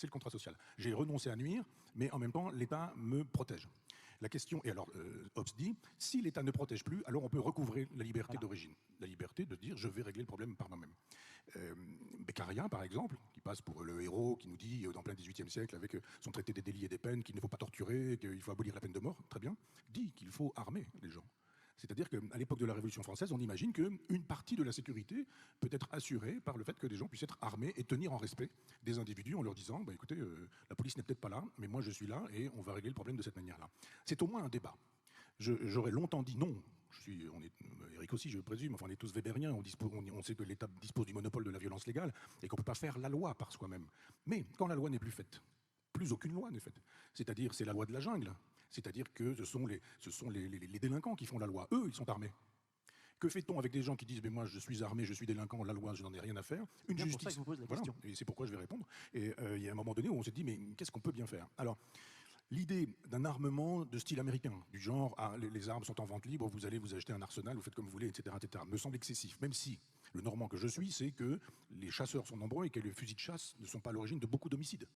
c'est le contrat social. J'ai renoncé à nuire, mais en même temps, l'État me protège. La question, et alors Hobbes dit, si l'État ne protège plus, alors on peut recouvrer la liberté d'origine. La liberté de dire, je vais régler le problème par moi-même. Beccaria, par exemple, qui passe pour le héros, qui nous dit, dans plein XVIIIe siècle, avec son traité des délits et des peines, qu'il ne faut pas torturer, qu'il faut abolir la peine de mort, très bien, dit qu'il faut armer les gens. C'est-à-dire qu'à l'époque de la Révolution française, on imagine qu'une partie de la sécurité peut être assurée par le fait que des gens puissent être armés et tenir en respect des individus en leur disant bah, écoutez, la police n'est peut-être pas là, mais moi je suis là et on va régler le problème de cette manière-là. C'est au moins un débat. J'aurais longtemps dit non. Eric aussi, je présume, enfin, on est tous weberiens, on sait que l'État dispose du monopole de la violence légale et qu'on ne peut pas faire la loi par soi-même. Mais quand la loi n'est plus faite, plus aucune loi n'est faite. C'est-à-dire, c'est la loi de la jungle. C'est-à-dire que ce sont les délinquants qui font la loi. Eux, ils sont armés. Que fait-on avec des gens qui disent « moi, je suis armé, je suis délinquant, la loi, je n'en ai rien à faire ?» Une justice. C'est pour ça que je vous pose la question. Et c'est pourquoi je vais répondre. Et il y a un moment donné où on s'est dit « mais qu'est-ce qu'on peut bien faire ?» Alors, l'idée d'un armement de style américain, du genre ah, les armes sont en vente libre, vous allez vous acheter un arsenal, vous faites comme vous voulez, etc., me semble excessif, même si le Normand que je suis, c'est que les chasseurs sont nombreux et que les fusils de chasse ne sont pas à l'origine de beaucoup d'homicides.